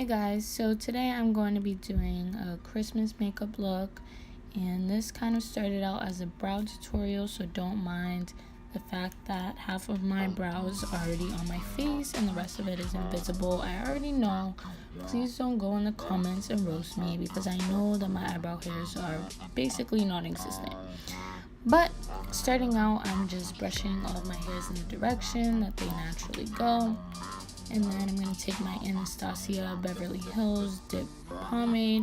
guys, so today I'm going to be doing a Christmas makeup look, and this kind of started out as a brow tutorial, so don't mind the fact that half of my brows are already on my face and the rest of it is invisible. I already know. Please don't go in the comments and roast me because I know that my eyebrow hairs are basically non-existent. But starting out, I'm just brushing all of my hairs in the direction that they naturally go. And then I'm going to take my Anastasia Beverly Hills Dip Pomade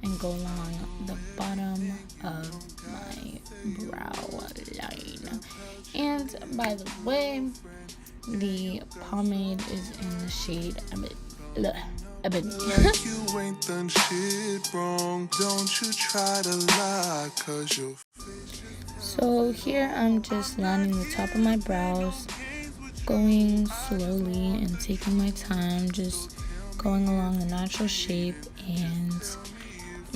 and go along the bottom of my brow line. And by the way, the pomade is in the shade Ebony. Like you ain't done shit wrong. Don't you try to lie, 'cause you're... So here I'm just lining the top of my brows, going slowly and taking my time, just going along the natural shape and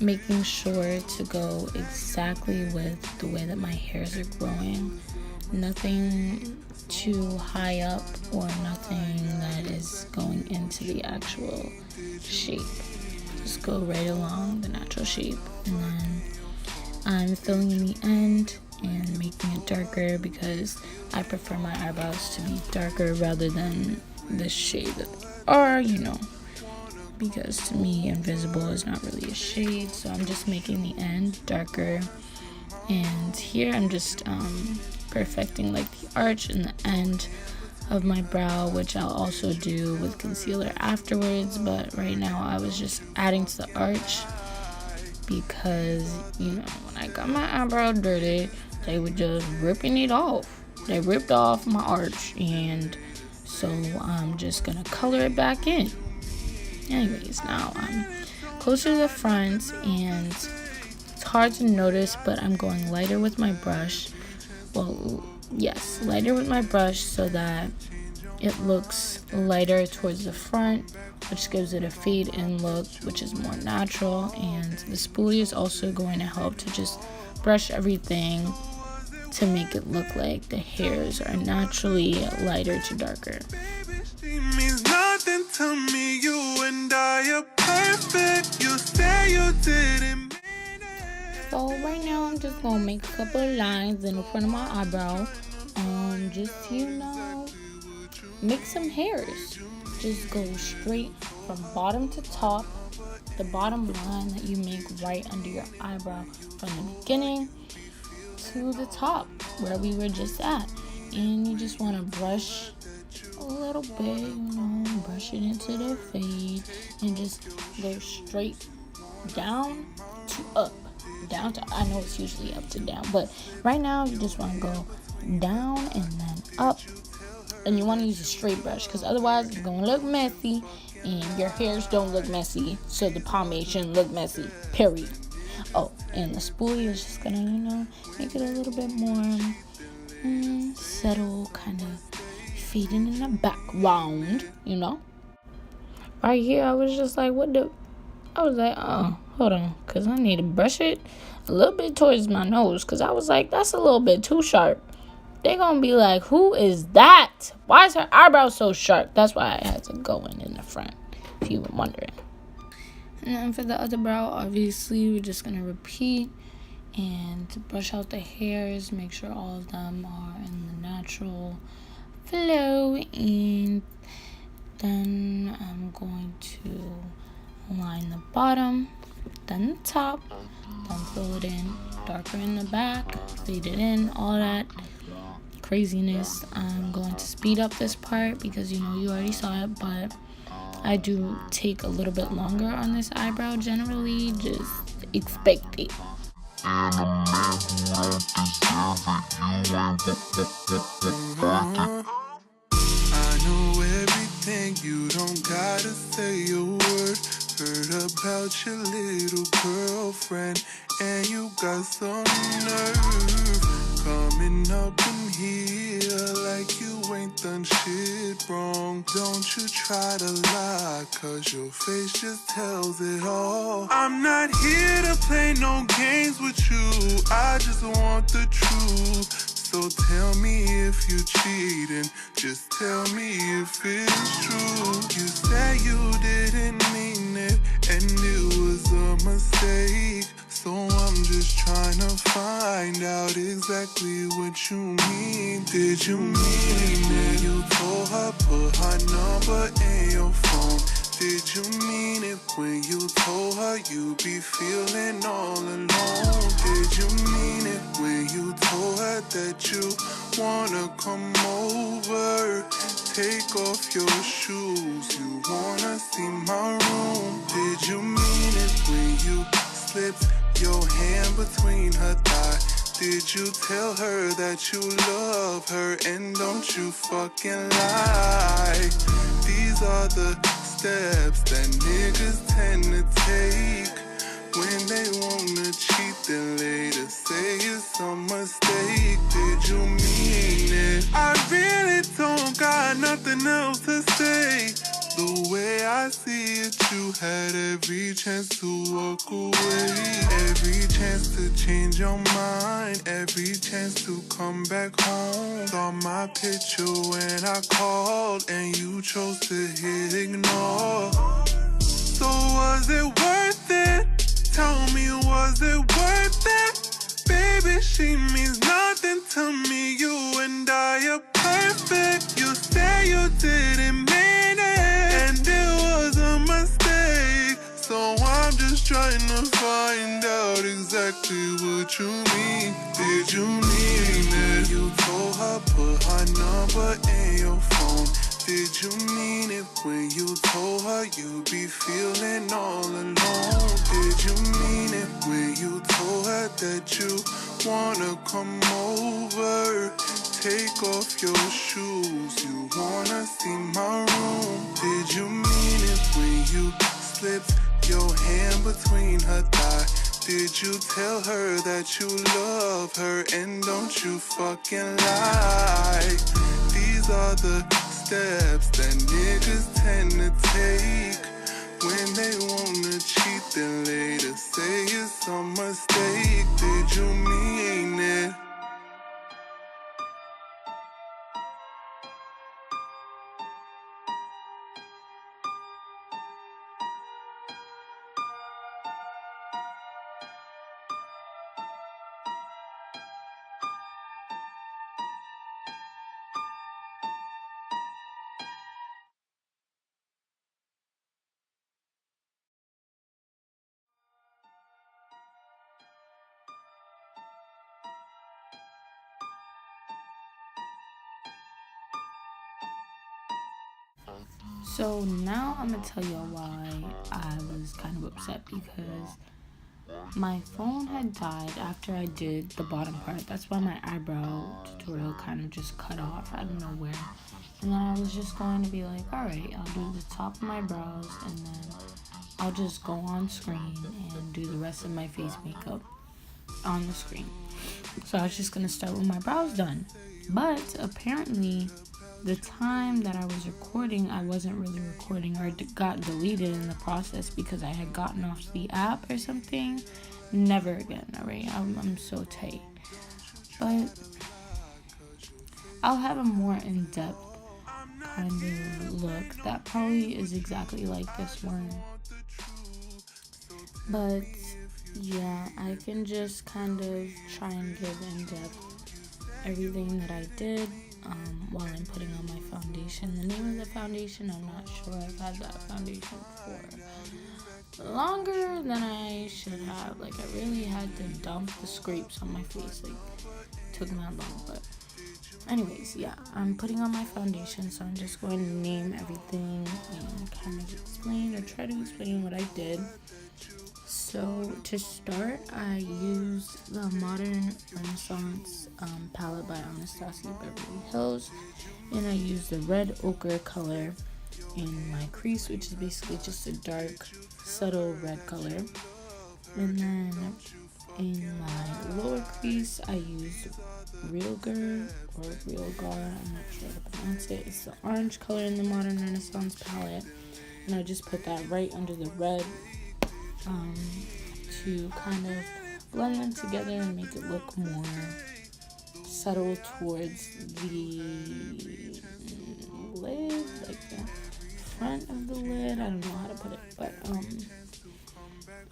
making sure to go exactly with the way that my hairs are growing. Nothing too high up or nothing that is going into the actual shape. Just go right along the natural shape, and then I'm filling in the end and making it darker because I prefer my eyebrows to be darker rather than the shade that they are, because to me invisible is not really a shade. So I'm just making the end darker, and here I'm just perfecting like the arch and the end of my brow, which I'll also do with concealer afterwards, but right now I was just adding to the arch because when I got my eyebrow dirty, they were just ripping it off. They ripped off my arch, and so I'm just gonna color it back in. Anyways, now I'm closer to the front, and it's hard to notice, but I'm going lighter with my brush. Well, yes, lighter with my brush so that it looks lighter towards the front, which gives it a fade in look, which is more natural. And the spoolie is also going to help to just brush everything to make it look like the hairs are naturally lighter to darker. She means nothing to me. You and I are perfect. You say you didn't. So right now I'm just gonna make a couple of lines in the front of my eyebrow. Just make some hairs. Just go straight from bottom to top. The bottom line that you make right under your eyebrow from the beginning to the top where we were just at. And you just want to brush a little bit, brush it into the fade and just go straight down to up. Down to, I know it's usually up to down, but right now you just want to go down and then up. And you want to use a straight brush because otherwise it's going to look messy and your hairs don't look messy, so the pomade shouldn't look messy, period. Oh, and the spoolie is just going to, make it a little bit more subtle, kind of fading in the background, Right here, I was just like, I was like, oh, hold on, because I need to brush it a little bit towards my nose, because I was like, that's a little bit too sharp. They're going to be like, who is that? Why is her eyebrow so sharp? That's why I had to go in the front, if you were wondering. And then for the other brow, obviously, we're just going to repeat and brush out the hairs, make sure all of them are in the natural flow. And then I'm going to line the bottom, then the top, then fill it in, darker in the back, fade it in, all that craziness. I'm going to speed up this part because you already saw it, but I do take a little bit longer on this eyebrow generally. Just expect it. I know everything, you don't gotta say a word. Heard about your little girlfriend, and you got some nerve coming up in here like you ain't done shit wrong. Don't you try to lie, 'cause your face just tells it all. I'm not here to play no games with you, I just want the truth. So tell me if you cheating, just tell me if it's true. You say you didn't mean and it was a mistake. So I'm just trying to find out exactly what you mean. Did you mean it? You told her put her number in your phone. Did you mean it when you told her you be feeling all alone? Did you mean it when you told her that you wanna come over? Take off your shoes, you wanna see my room. Did you mean it when you slipped your hand between her thigh? Did you tell her that you love her and don't you fucking lie? These are the steps that niggas tend to take when they wanna cheat, then later say it's a mistake. Did you mean it? I really don't got nothing else to say. The way I see it, you had every chance to walk away, every chance to change your mind, every chance to come back home. Saw my picture when I called and you chose to hit ignore. So was it worth it? Tell me, was it worth it? Baby, she means nothing to me. You and I are perfect. You say you didn't mean it, and it was a mistake. So I'm just trying to find out exactly what you mean. Did you mean it? You told her put her number in your phone. Did you mean it when you told her you be feeling all alone? Did you mean it when you told her that you wanna come over? Take off your shoes, you wanna see my room. Did you mean it when you slipped your hand between her thigh? Did you tell her that you love her and don't you fucking lie? These are the steps that niggas tend to take when they wanna cheat, then later say it's a mistake. Did you mean it? So now I'm gonna tell y'all why I was kind of upset, because my phone had died after I did the bottom part. That's why my eyebrow tutorial kind of just cut off out of nowhere. And then I was just going to be like, alright, I'll do the top of my brows and then I'll just go on screen and do the rest of my face makeup on the screen. So I was just gonna start with my brows done. But apparently the time that I was recording, I wasn't really recording, or it got deleted in the process because I had gotten off the app or something. Never again, alright? I'm so tight. But I'll have a more in-depth kind of look that probably is exactly like this one. But yeah, I can just kind of try and give in-depth everything that I did while I'm putting on my foundation. The name of the foundation, I'm not sure. I've had that foundation for longer than I should have. Like, I really had to dump the scrapes on my face. Like, it took me that long. But anyways, yeah, I'm putting on my foundation, so I'm just going to name everything and kind of explain or try to explain what I did. So to start, I used the Modern Renaissance palette by Anastasia Beverly Hills, and I used the red ochre color in my crease, which is basically just a dark, subtle red color. And then in my lower crease, I used Realgar, I'm not sure how to pronounce it. It's the orange color in the Modern Renaissance palette, and I just put that right under the red to kind of blend them together and make it look more subtle towards the lid, like the front of the lid. I don't know how to put it, but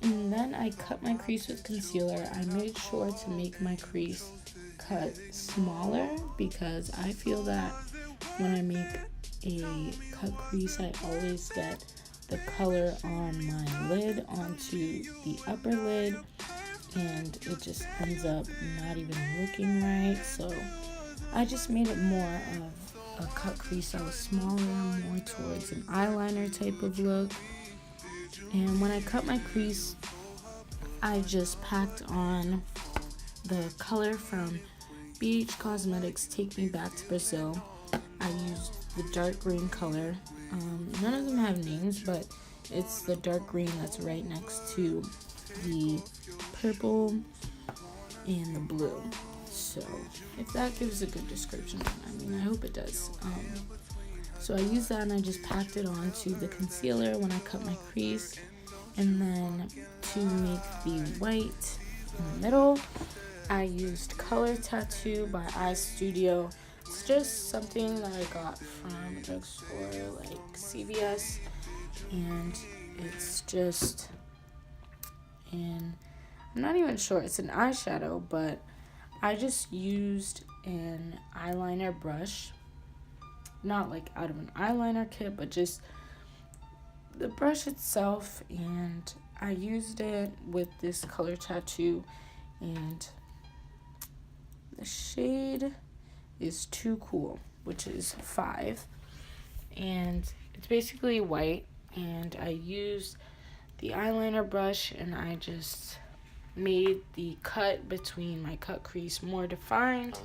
And then I cut my crease with concealer. I made sure to make my crease cut smaller because I feel that when I make a cut crease, I always get the color on my lid onto the upper lid, and it just ends up not even looking right. So I just made it more of a cut crease that was smaller, more towards an eyeliner type of look. And when I cut my crease, I just packed on the color from BH Cosmetics Take Me Back to Brazil. I used the dark green color. None of them have names, but it's the dark green that's right next to the purple and the blue. So if that gives a good description, I mean, I hope it does. So I used that and I just packed it onto the concealer when I cut my crease. And then to make the white in the middle, I used ColorTattoo by Eyestudio. It's just something that I got from a drugstore like CVS, and it's just I'm not even sure, it's an eyeshadow, but I just used an eyeliner brush, not like out of an eyeliner kit, but just the brush itself, and I used it with this ColorTattoo, and the shade is Too Cool, which is 5, and it's basically white, and I used the eyeliner brush and I just made the cut between my cut crease more defined,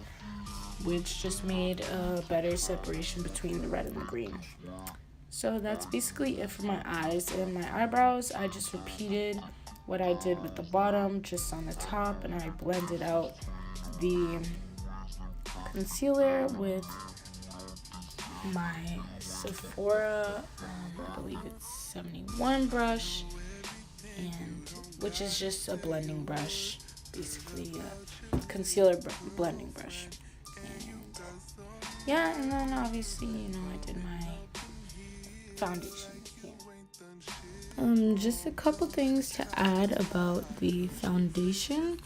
which just made a better separation between the red and the green. So that's basically it for my eyes. And my eyebrows, I just repeated what I did with the bottom just on the top, and I blended out the concealer with my Sephora, I believe it's 71 brush, and which is just a blending brush, basically a concealer blending brush. And yeah, and then obviously, I did my foundation here. Just a couple things to add about the foundation.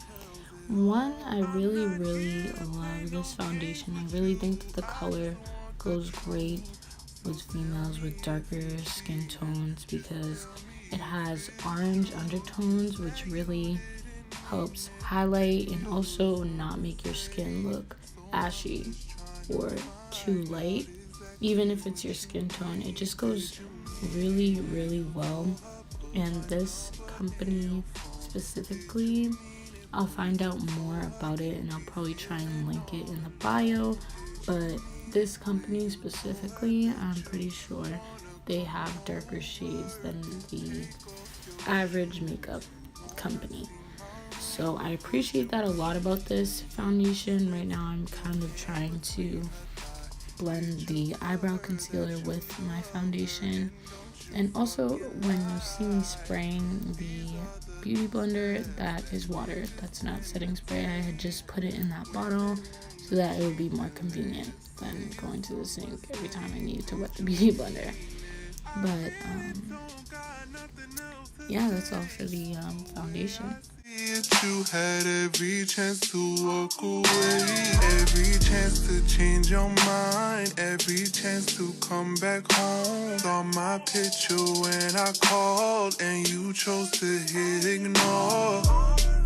One, I really love this foundation. I really think that the color goes great with females with darker skin tones because it has orange undertones, which really helps highlight and also not make your skin look ashy or too light. Even if it's your skin tone, it just goes really well. And this company specifically, I'll find out more about it and I'll probably try and link it in the bio, but this company specifically, I'm pretty sure they have darker shades than the average makeup company. So I appreciate that a lot about this foundation. Right now I'm kind of trying to blend the eyebrow concealer with my foundation. And also, when you see me spraying the beauty blender, that is water. That's not setting spray. I had just put it in that bottle so that it would be more convenient than going to the sink every time I needed to wet the beauty blender. But yeah, that's all for the foundation. You had every chance to walk away, every chance to change your mind, every chance to come back home. Saw my picture when I called and you chose to hit ignore.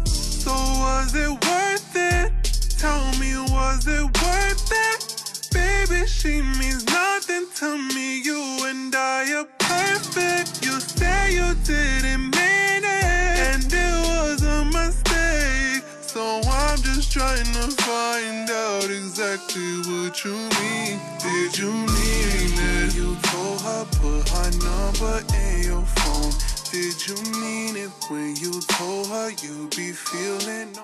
So was it worth it? Tell me, was it worth it? Baby, she means nothing to me. You and I are perfect. You say you didn't mean it, and it was a mistake. So I'm just trying to find out exactly what you mean. Did you mean it? You told her put her number in your phone. Did you mean it when you told her you be feeling?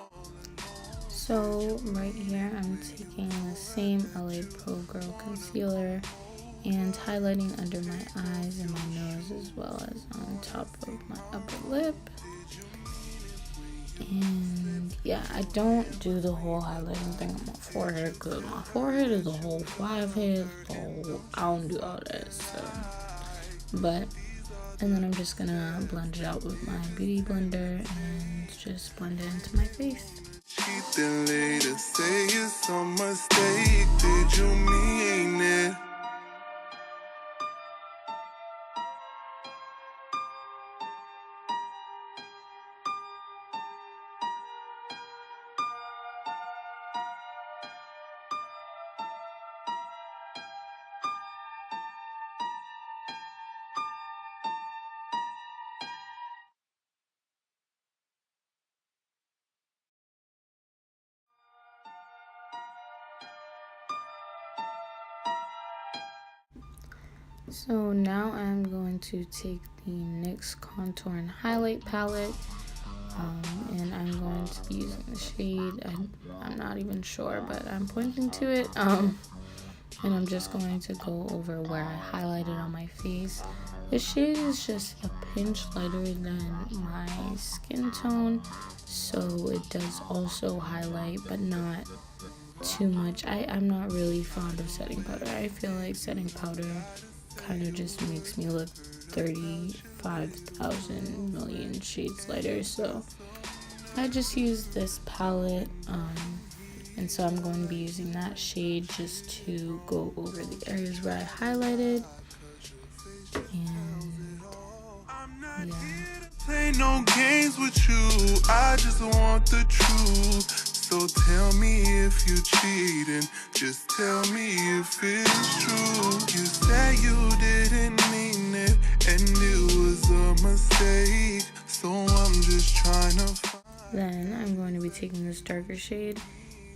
So right here I'm taking the same LA Pro Girl concealer and highlighting under my eyes and my nose as well as on top of my upper lip. And yeah, I don't do the whole highlighting thing on my forehead because my forehead is a whole 5 heads, so I don't do all that. So, but And then I'm just gonna blend it out with my beauty blender and just blend it into my face. Then later say it's a mistake. Did you mean it? So now I'm going to take the NYX Contour and Highlight palette, and I'm going to be using the shade, I'm not even sure, but I'm pointing to it, and I'm just going to go over where I highlighted on my face. The shade is just a pinch lighter than my skin tone, so it does also highlight, but not too much. I'm not really fond of setting powder. I feel like setting powder kind of just makes me look 35,000 million shades lighter, so I just use this palette, and so I'm going to be using that shade just to go over the areas where I highlighted. And yeah. Play no games with you, I just want the truth. So tell me if you cheating, just tell me if it's true. You said you didn't mean it, and it was a mistake. So I'm just trying to find. Then I'm going to be taking this darker shade,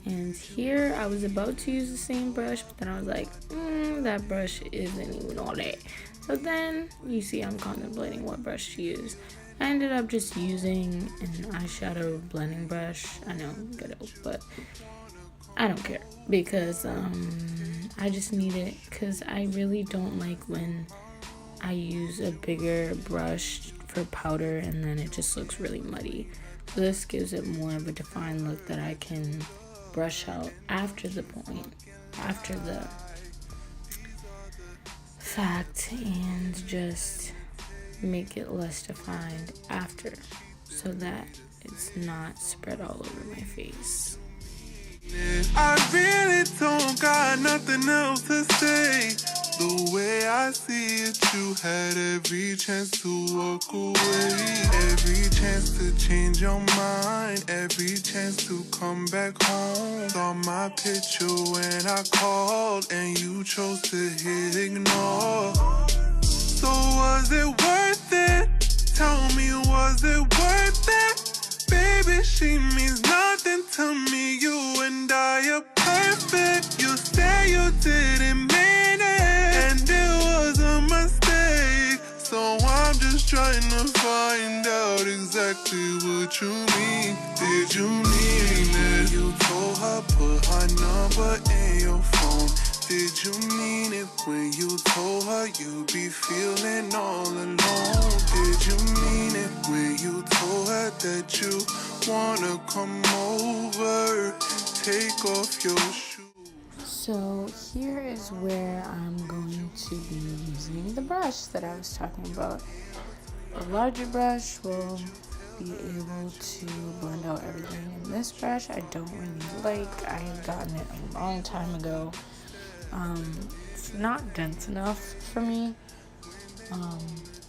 and here I was about to use the same brush, but then I was like, that brush isn't even all that. So then you see I'm contemplating what brush to use. I ended up just using an eyeshadow blending brush. I know, ghetto, but I don't care because I just need it, because I really don't like when I use a bigger brush for powder and then it just looks really muddy. So this gives it more of a defined look that I can brush out after the fact, and just make it less defined after, so that it's not spread all over my face. I really don't got nothing else to say. The way I see it, you had every chance to walk away, every chance to change your mind, every chance to come back home. Saw my picture when I called, and you chose to hit ignore. So was it worth it? Tell me, was it worth it? Baby, she means nothing to me. You and I are perfect. You say you didn't mean it, and it was a mistake. So I'm just trying to find out exactly what you mean. Did you mean it? You told her put her number in your phone. Did you mean it when you told her you'd be feeling all alone? Did you mean it when you told her that you wanna come over? Take off your shoes. So here is where I'm going to be using the brush that I was talking about. A larger brush will be able to blend out everything. And this brush I don't really like. I had gotten it a long time ago. It's not dense enough for me.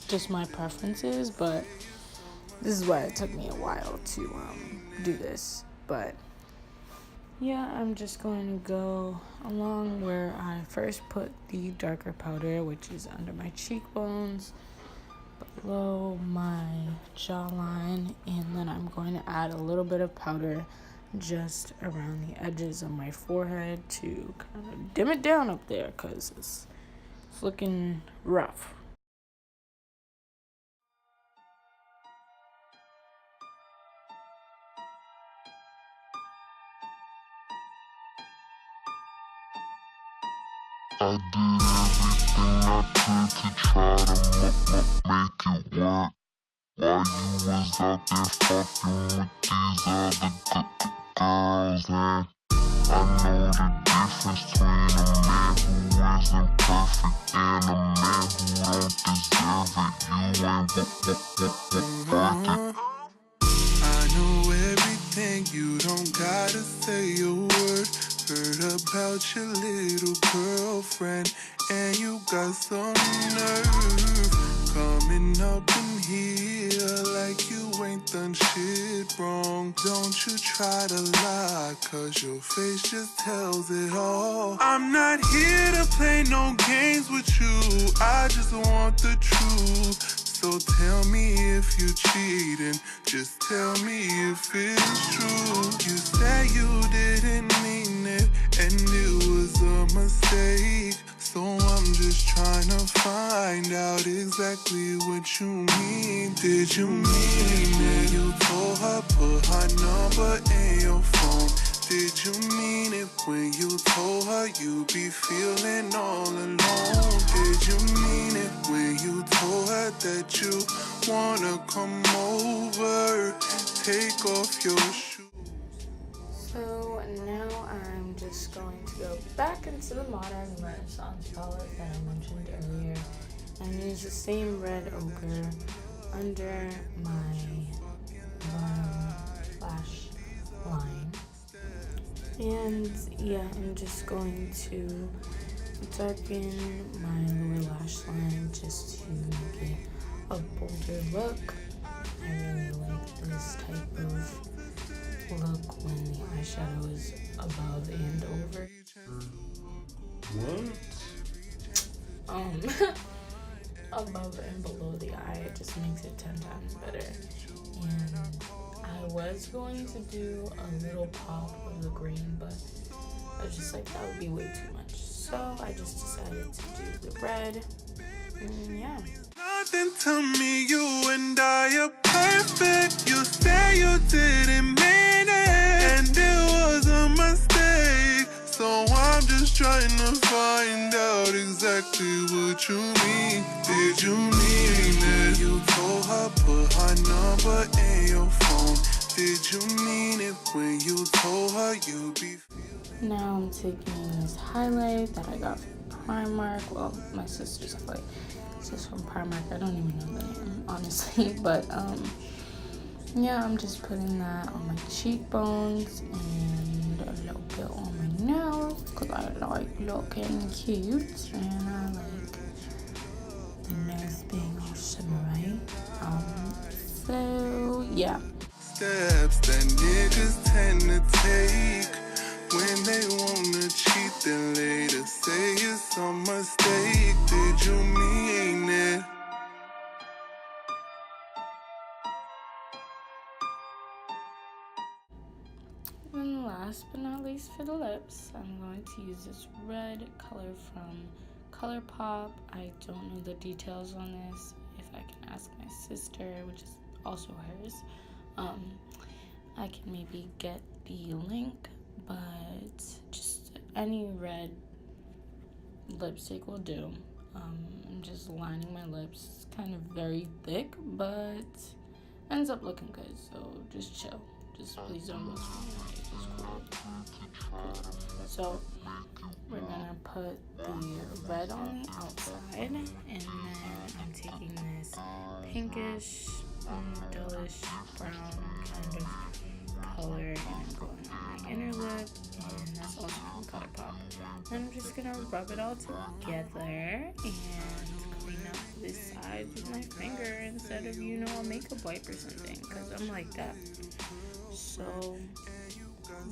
Just my preferences, but this is why it took me a while to do this. But yeah, I'm just going to go along where I first put the darker powder, which is under my cheekbones, below my jawline, and then I'm going to add a little bit of powder just around the edges of my forehead to kind of dim it down up there, because it's looking rough. I did everything I could to try to make it work, while you was out there fucking with these other girls. And I know the difference between a man who isn't perfect and a man who don't deserve it. I know everything, you don't gotta say a word. Heard about your little girlfriend, and you got some nerve. Coming up in here like you ain't done shit wrong. Don't you try to lie, cause your face just tells it all. I'm not here to play no games with you, I just want the truth. So tell me if you cheating, just tell me if it's true. You said you didn't mean it, and it was a mistake. So I'm just trying to find out exactly what you mean. Did you mean it? You told her put her number in your phone. Did you mean it when you told her you be feeling all alone? Did you mean it when you told her that you wanna come over? Take off your shoes. So now I'm just going to go back into the Modern Renaissance palette that I mentioned earlier and use the same red ochre under my lash line. And yeah, I'm just going to darken my lower lash line just to make it a bolder look. I really like this type of look when the eyeshadow is above and over. What? Above and below the eye, it just makes it 10 times better. And I was going to do a little pop of the green, but I was just like, that would be way too much. So I just decided to do the red. And yeah. Nothing to me, you and I are perfect. You say you didn't mean it, and it was a mistake. So I'm just trying to find out exactly what you mean. Did you mean it? You told her put her number in your phone. Did you mean it when you told her you be feeling? Now I'm taking this highlight that I got from Primark. Well, my sister's highlight. This is from Primark. I don't even know the name, honestly. But yeah, I'm just putting that on my cheekbones and a little bit on my nose because I like looking cute and I like the nose being all shimmery. So yeah. Steps that niggas tend to take when they wanna cheat, then later say it's a mistake. Did you mean it? And last but not least for the lips, I'm going to use this red color from ColourPop. I don't know the details on this. If I can ask my sister, which is also hers, I can maybe get the link, but just any red lipstick will do. I'm just lining my lips. It's kind of very thick, but ends up looking good, so just chill. Just please don't go So we're gonna put the red on the outside, and then I'm taking this pinkish, dullish brown kind of color and I'm going on my inner lip, and that's also from ColourPop. Then I'm just gonna rub it all together and clean up this side with my finger instead of, a makeup wipe or something, because I'm like that. So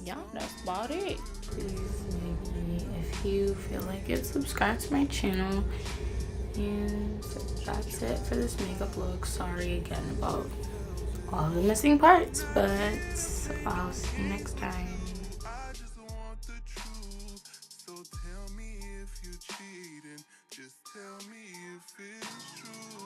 yeah, that's about it. Please maybe, if you feel like it, subscribe to my channel. And that's it for this makeup look. Sorry again about all the missing parts, but I'll see you next time. I just want the truth. So tell me if you cheating. Just tell me if it's true.